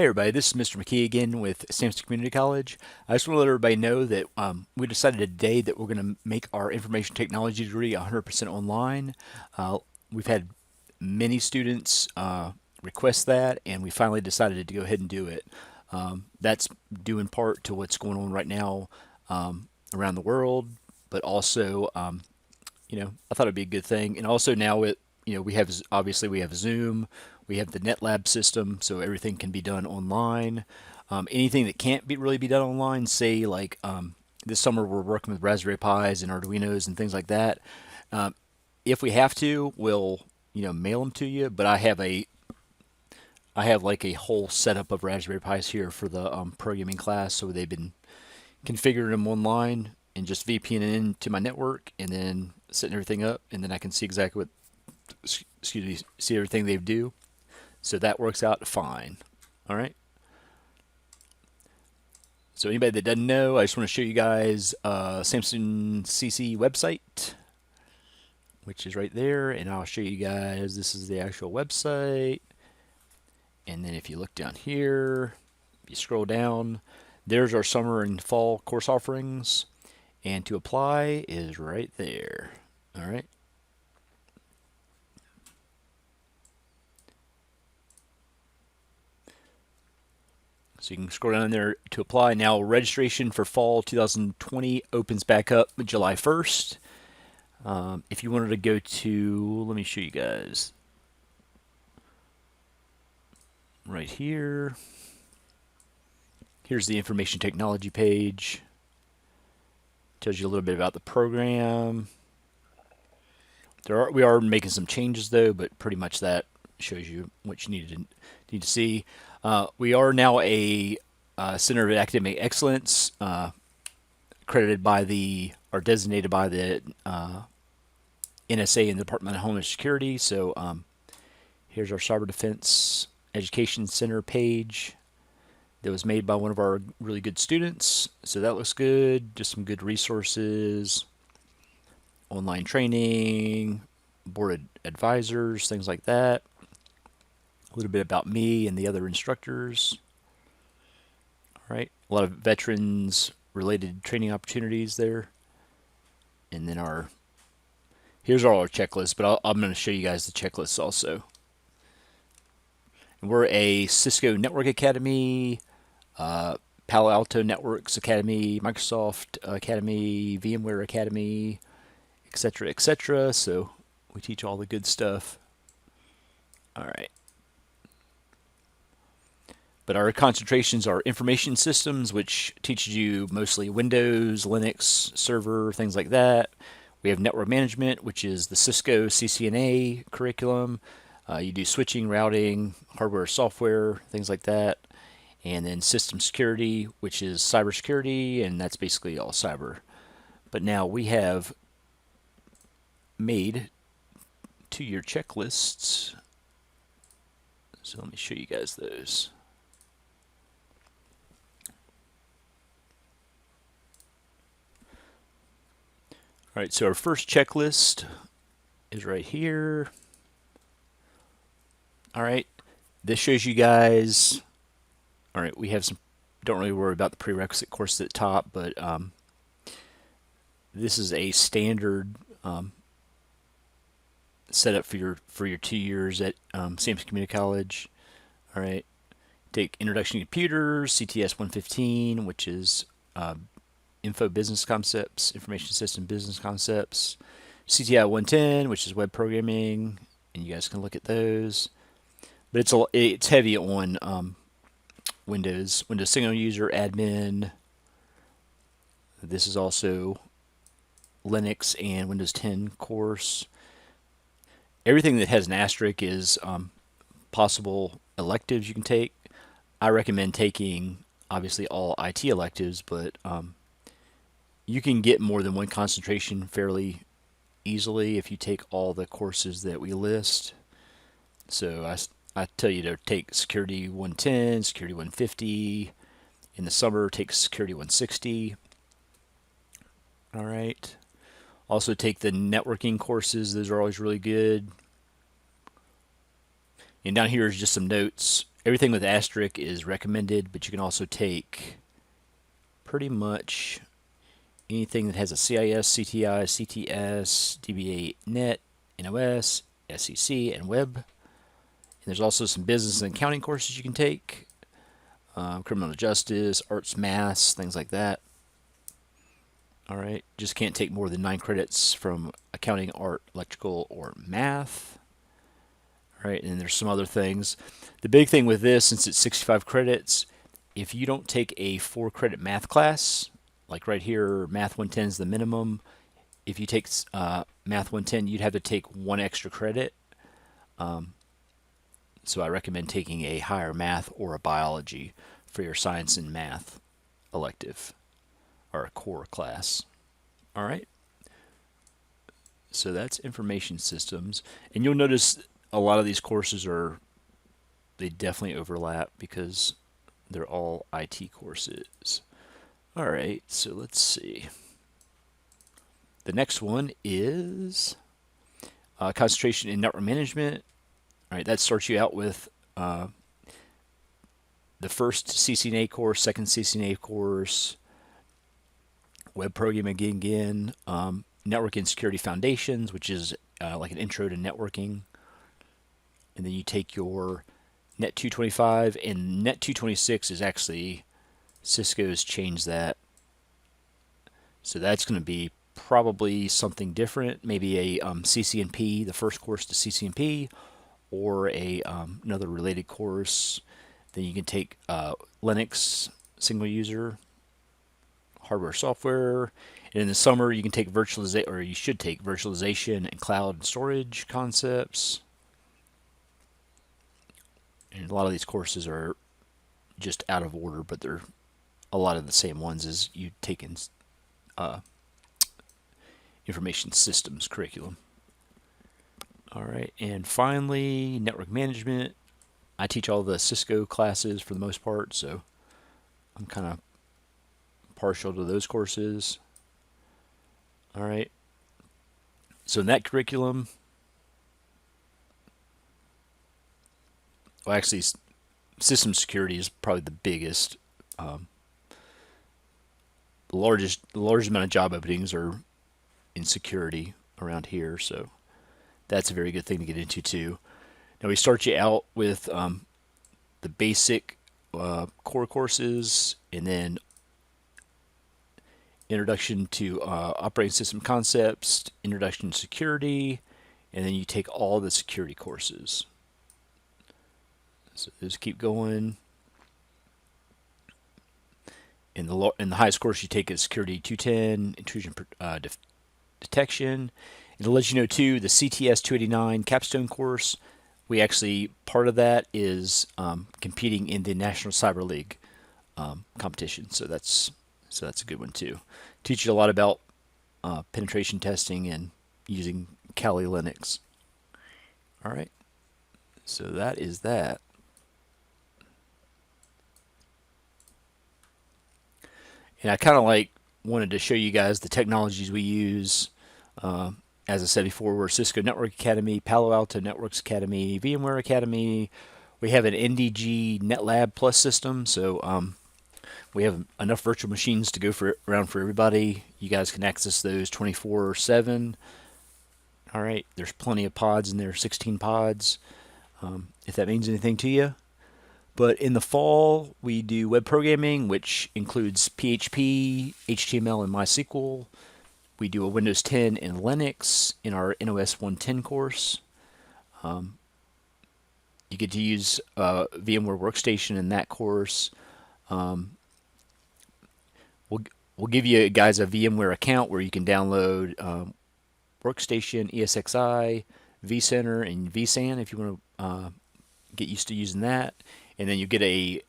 Hey everybody, this is Mr. McKee again with Samson Community College. I just want to let everybody know that we decided today that we're going to make our information technology degree 100% online. Uh, we've had many students request that, and we finally decided to go ahead and do it. That's due in part to what's going on right now around the world, but also, I thought it'd be a good thing. And also now we have obviously we have Zoom, we have the NetLab system, so everything can be done online. Anything that can't really be done online, say like this summer we're working with Raspberry Pis and Arduinos and things like that. If we have to, we'll mail them to you. But I have like a whole setup of Raspberry Pis here for the programming class, so they've been configuring them online and just VPNing into my network and then setting everything up, and then I can see exactly see everything they do. So that works out fine. All right. So anybody that doesn't know, I just want to show you guys Samson CC website, which is right there, and I'll show you guys. This is the actual website, and then if you look down here, if you scroll down, there's our summer and fall course offerings, and to apply is right there. All right. So you can scroll down there to apply. Now registration for fall 2020 opens back up July 1st. If you wanted to go to, let me show you guys right here. Here's the information technology page. Tells you a little bit about the program. We are making some changes though, but pretty much that shows you what you need to see. We are now a Center of Academic Excellence, accredited by or designated by the NSA and the Department of Homeland Security. So here's our Cyber Defense Education Center page that was made by one of our really good students. So that looks good. Just some good resources, online training, board advisors, things like that. A little bit about me and the other instructors. All right, a lot of veterans related training opportunities there. And then here's all our checklists, but I'm going to show you guys the checklists also. And we're a Cisco Network Academy, Palo Alto Networks Academy, Microsoft Academy, VMware Academy, etc., etc. So we teach all the good stuff. All right. But our concentrations are information systems, which teaches you mostly Windows, Linux, server, things like that. We have network management, which is the Cisco CCNA curriculum. You do switching, routing, hardware, software, things like that. And then system security, which is cybersecurity, and that's basically all cyber. But now we have made 2-year checklists. So let me show you guys those. All right, so our first checklist is right here. All right, this shows you guys. All right, we have some, don't really worry about the prerequisite course at the top, but this is a standard setup for your 2 years at Samson Community College. All right, take Introduction to Computers, CTS 115, which is Info Business Concepts, Information System Business Concepts, CTI 110, which is Web Programming, and you guys can look at those. But it's heavy on Windows Single User Admin. This is also Linux and Windows 10 course. Everything that has an asterisk is possible electives you can take. I recommend taking obviously all IT electives, but you can get more than one concentration fairly easily if you take all the courses that we list. So I tell you to take Security 110, Security 150. In the summer, take Security 160. All right. Also take the networking courses. Those are always really good. And down here is just some notes. Everything with asterisk is recommended, but you can also take pretty much anything that has a CIS, CTI, CTS, DBA Net, NOS, SCC, and Web. And there's also some business and accounting courses you can take, criminal justice, arts, maths, things like that. All right, just can't take more than 9 credits from accounting, art, electrical, or math. All right, and there's some other things. The big thing with this, since it's 65 credits, if you don't take a 4 credit math class, like right here, Math 110 is the minimum. If you take Math 110, you'd have to take 1 extra credit. So I recommend taking a higher math or a biology for your science and math elective or a core class. All right. So that's information systems. And you'll notice a lot of these courses they definitely overlap because they're all IT courses. All right. So let's see. The next one is concentration in network management. All right. That starts you out with the first CCNA course, second CCNA course, web programming again, network and security foundations, which is like an intro to networking. And then you take your Net 225, and Net 226 is actually, Cisco's changed that. So that's going to be probably something different, maybe a CCNP, the first course to CCNP, or another related course. Then you can take Linux, single user, hardware, software. And in the summer, you can take virtualization, or you should take virtualization and cloud and storage concepts. And a lot of these courses are just out of order, but they're a lot of the same ones as you take in information systems curriculum. All right, and finally, network management. I teach all the Cisco classes for the most part, so I'm kind of partial to those courses. All right. So in that curriculum, well, actually, system security is probably the biggest. The largest amount of job openings are in security around here, so that's a very good thing to get into too. Now we start you out with the basic core courses, and then introduction to operating system concepts, introduction to security, and then you take all the security courses. So just keep going. And the highest course you take is Security 210, Intrusion Detection. And to let you know too, the CTS 289 capstone course, we actually, part of that is competing in the National Cyber League competition. So that's a good one too. Teach you a lot about penetration testing and using Kali Linux. All right. So that is that. And I kind of wanted to show you guys the technologies we use. As I said before, we're Cisco Network Academy, Palo Alto Networks Academy, VMware Academy. We have an NDG NetLab Plus system, so we have enough virtual machines to go around for everybody. You guys can access those 24/7. All right, there's plenty of pods in there, 16 pods, if that means anything to you. But in the fall, we do web programming, which includes PHP, HTML, and MySQL. We do a Windows 10 and Linux in our NOS 110 course. You get to use VMware Workstation in that course. We'll give you guys a VMware account where you can download Workstation, ESXi, vCenter, and vSAN if you want to get used to using that. And then you get a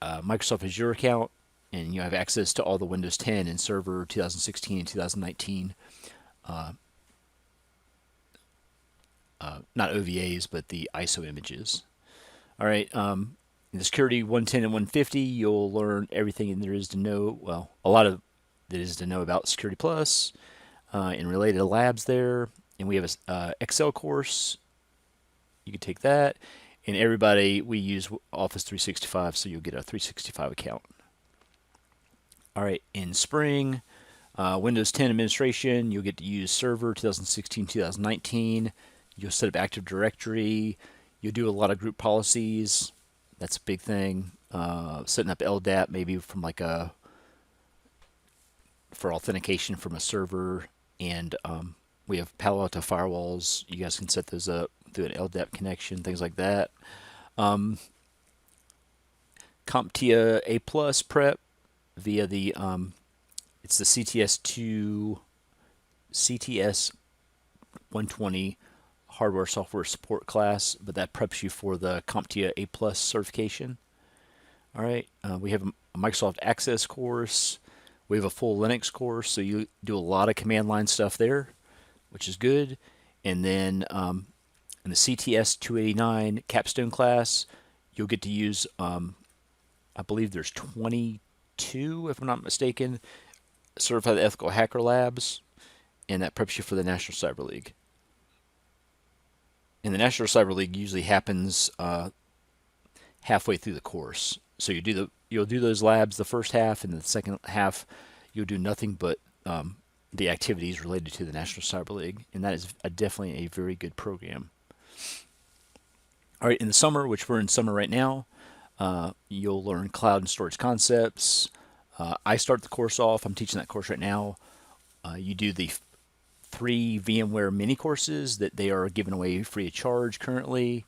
Microsoft Azure account, and you have access to all the Windows 10 and Server 2016 and 2019, not OVAs, but the ISO images. All right, in the Security 110 and 150, you'll learn everything there is to know, well, a lot of that is to know about Security Plus and related labs there. And we have a Excel course. You can take that. And everybody, we use Office 365, so you'll get a 365 account. All right, in spring, Windows 10 administration, you'll get to use Server 2016 2019. You'll set up Active Directory. You'll do a lot of group policies. That's a big thing. Setting up LDAP, maybe from like a for authentication from a server, and we have Palo Alto firewalls. You guys can set those up through an LDAP connection, things like that. CompTIA A Plus prep via the it's the CTS 120 hardware software support class, but that preps you for the CompTIA A Plus certification. All right, we have a Microsoft Access course. We have a full Linux course, so you do a lot of command line stuff there, which is good. And then in the CTS 289 capstone class, you'll get to use, I believe there's 22, if I'm not mistaken, certified ethical hacker labs, and that preps you for the National Cyber League. And the National Cyber League usually happens halfway through the course. So you'll do those labs the first half, and the second half you'll do nothing but the activities related to the National Cyber League, and that is definitely a very good program. All right, in the summer, which we're in summer right now, you'll learn cloud and storage concepts. I start the course off. I'm teaching that course right now. You do the 3 VMware mini courses that they are giving away free of charge currently.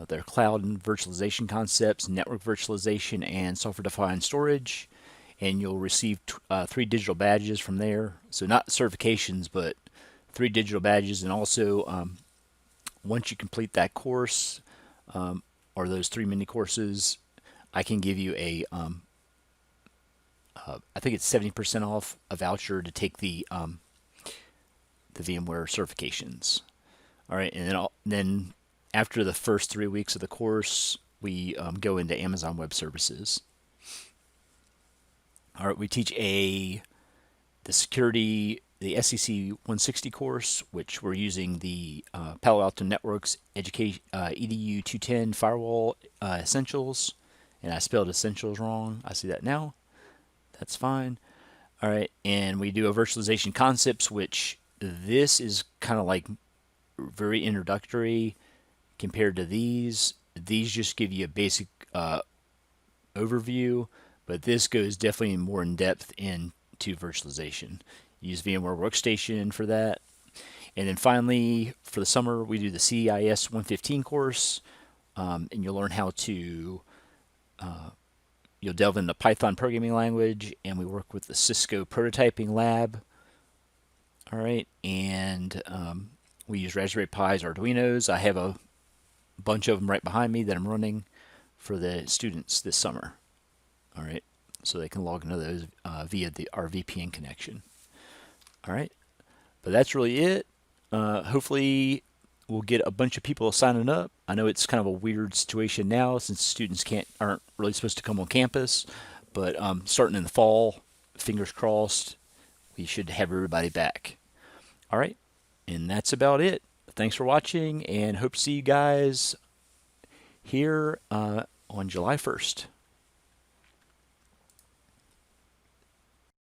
Their cloud and virtualization concepts, network virtualization, and software-defined storage. And you'll receive 3 digital badges from there. So not certifications, but 3 digital badges. And also, once you complete that course, or those 3 mini courses, I can give you I think it's 70% off a voucher to take the VMware certifications. All right, and then after the first 3 weeks of the course, we go into Amazon Web Services. All right, we teach the SCC 160 course, which we're using the Palo Alto Networks Education EDU 210 Firewall Essentials, and I spelled Essentials wrong. I see that now. That's fine. All right, and we do a virtualization concepts, which this is kind of like very introductory compared to these. These just give you a basic overview, but this goes definitely more in depth into virtualization. Use VMware Workstation for that. And then finally, for the summer, we do the CIS 115 course, and you'll learn how to you'll delve into Python programming language, and we work with the Cisco prototyping lab. All right, and we use Raspberry Pis, Arduinos. I have a bunch of them right behind me that I'm running for the students this summer. All right, so they can log into those via our VPN connection. All right, but that's really it. Hopefully, we'll get a bunch of people signing up. I know it's kind of a weird situation now since students aren't really supposed to come on campus, but starting in the fall, fingers crossed, we should have everybody back. All right, and that's about it. Thanks for watching, and hope to see you guys here on July 1st.